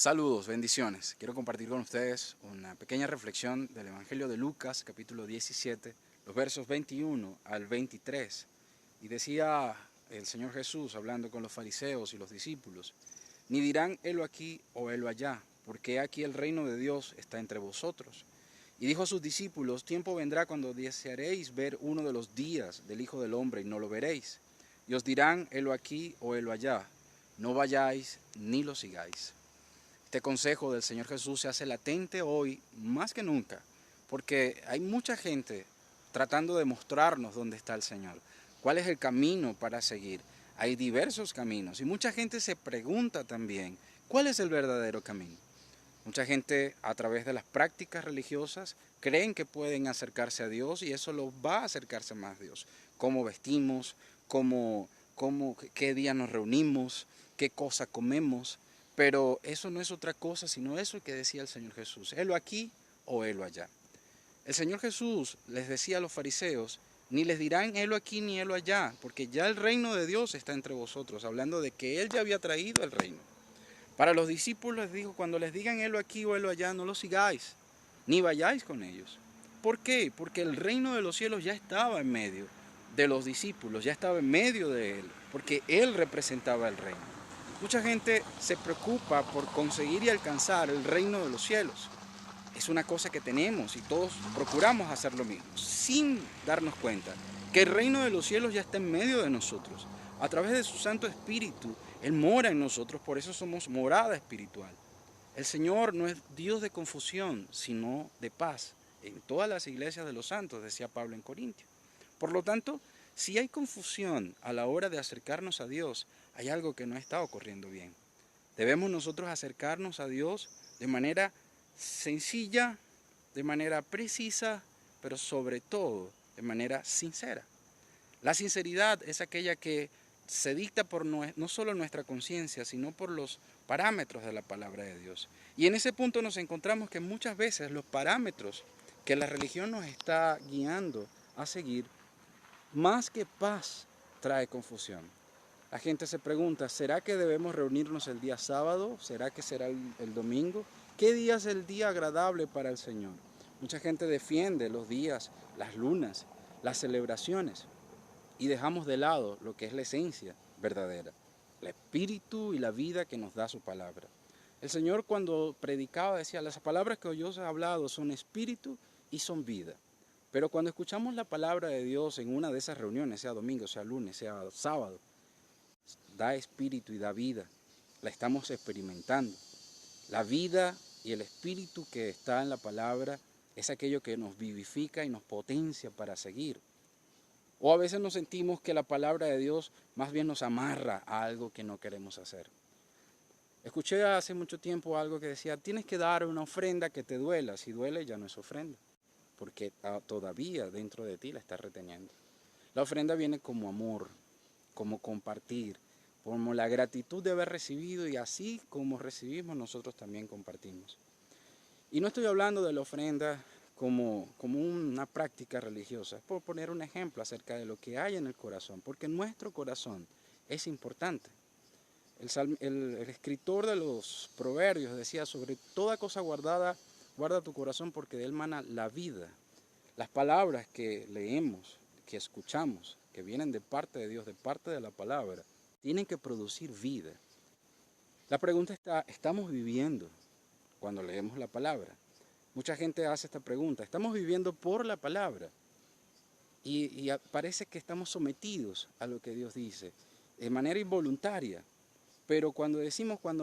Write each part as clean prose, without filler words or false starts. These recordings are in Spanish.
Saludos, bendiciones. Quiero compartir con ustedes una pequeña reflexión del Evangelio de Lucas, capítulo 17, los versos 21 al 23. Y decía el Señor Jesús, hablando con los fariseos y los discípulos, ni dirán helo aquí o helo allá, porque aquí el reino de Dios está entre vosotros. Y dijo a sus discípulos, tiempo vendrá cuando desearéis ver uno de los días del Hijo del Hombre y no lo veréis. Y os dirán helo aquí o helo allá, no vayáis ni lo sigáis. Este consejo del Señor Jesús se hace latente hoy más que nunca, porque hay mucha gente tratando de mostrarnos dónde está el Señor, cuál es el camino para seguir. Hay diversos caminos y mucha gente se pregunta también, ¿cuál es el verdadero camino? Mucha gente a través de las prácticas religiosas creen que pueden acercarse a Dios y eso los va a acercarse más a Dios. Cómo vestimos, qué día nos reunimos, qué cosa comemos. Pero eso no es otra cosa sino eso que decía el Señor Jesús. Helo aquí o helo allá. El Señor Jesús les decía a los fariseos, ni les dirán helo aquí ni helo allá, porque ya el reino de Dios está entre vosotros, hablando de que Él ya había traído el reino. Para los discípulos les dijo, cuando les digan helo aquí o helo allá, no lo sigáis, ni vayáis con ellos. ¿Por qué? Porque el reino de los cielos ya estaba en medio de los discípulos, ya estaba en medio de Él, porque Él representaba el reino. Mucha gente se preocupa por conseguir y alcanzar el reino de los cielos. Es una cosa que tenemos y todos procuramos hacer lo mismo, sin darnos cuenta que el reino de los cielos ya está en medio de nosotros. A través de su Santo Espíritu, Él mora en nosotros, por eso somos morada espiritual. El Señor no es Dios de confusión, sino de paz. En todas las iglesias de los santos, decía Pablo en Corintios. Por lo tanto, si hay confusión a la hora de acercarnos a Dios, hay algo que no está ocurriendo bien. Debemos nosotros acercarnos a Dios de manera sencilla, de manera precisa, pero sobre todo de manera sincera. La sinceridad es aquella que se dicta por no solo nuestra conciencia, sino por los parámetros de la palabra de Dios. Y en ese punto nos encontramos que muchas veces los parámetros que la religión nos está guiando a seguir, más que paz, trae confusión. La gente se pregunta, ¿será que debemos reunirnos el día sábado? ¿Será que será el domingo? ¿Qué día es el día agradable para el Señor? Mucha gente defiende los días, las lunas, las celebraciones y dejamos de lado lo que es la esencia verdadera, el espíritu y la vida que nos da su palabra. El Señor cuando predicaba decía, las palabras que yo os he hablado son espíritu y son vida. Pero cuando escuchamos la palabra de Dios en una de esas reuniones, sea domingo, sea lunes, sea sábado, da espíritu y da vida. La estamos experimentando. La vida y el espíritu que está en la palabra es aquello que nos vivifica y nos potencia para seguir. O a veces nos sentimos que la palabra de Dios más bien nos amarra a algo que no queremos hacer. Escuché hace mucho tiempo algo que decía, tienes que dar una ofrenda que te duela. Si duele ya no es ofrenda, porque todavía dentro de ti la estás reteniendo. La ofrenda viene como amor, como compartir, como la gratitud de haber recibido y así como recibimos nosotros también compartimos. Y no estoy hablando de la ofrenda como una práctica religiosa, es por poner un ejemplo acerca de lo que hay en el corazón, porque nuestro corazón es importante. El escritor de los proverbios decía, sobre toda cosa guardada, guarda tu corazón porque de él mana la vida. Las palabras que leemos, que escuchamos, que vienen de parte de Dios, de parte de la palabra, tienen que producir vida. La pregunta está, ¿estamos viviendo cuando leemos la palabra? Mucha gente hace esta pregunta, ¿estamos viviendo por la palabra? Y parece que estamos sometidos a lo que Dios dice, de manera involuntaria. Pero cuando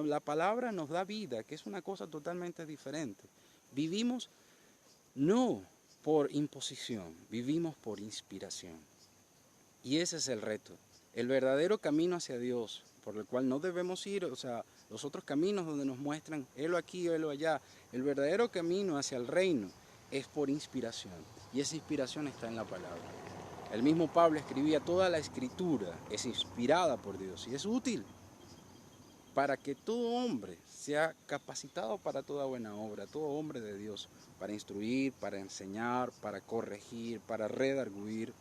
la palabra nos da vida, que es una cosa totalmente diferente, vivimos no por imposición, vivimos por inspiración. Y ese es el reto, el verdadero camino hacia Dios, por el cual no debemos ir, o sea, los otros caminos donde nos muestran, helo aquí, helo allá, el verdadero camino hacia el reino es por inspiración, y esa inspiración está en la palabra. El mismo Pablo escribía, toda la escritura es inspirada por Dios y es útil para que todo hombre sea capacitado para toda buena obra, todo hombre de Dios, para instruir, para enseñar, para corregir, para redarguir.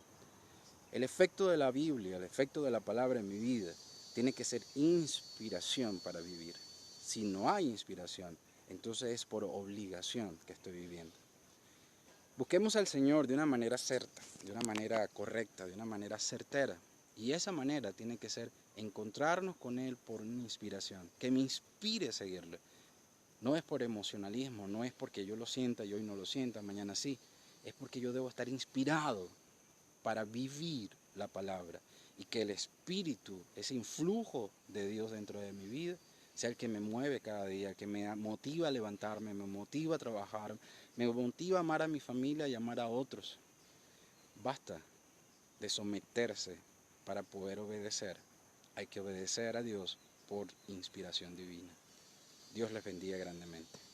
El efecto de la Biblia, el efecto de la palabra en mi vida, tiene que ser inspiración para vivir. Si no hay inspiración, entonces es por obligación que estoy viviendo. Busquemos al Señor de una manera certa, de una manera correcta, de una manera certera. Y esa manera tiene que ser encontrarnos con Él por una inspiración, que me inspire a seguirle. No es por emocionalismo, no es porque yo lo sienta y hoy no lo sienta, mañana sí. Es porque yo debo estar inspirado para vivir la palabra y que el Espíritu, ese influjo de Dios dentro de mi vida, sea el que me mueve cada día, el que me motiva a levantarme, me motiva a trabajar, me motiva a amar a mi familia y amar a otros. Basta de someterse para poder obedecer. Hay que obedecer a Dios por inspiración divina. Dios les bendiga grandemente.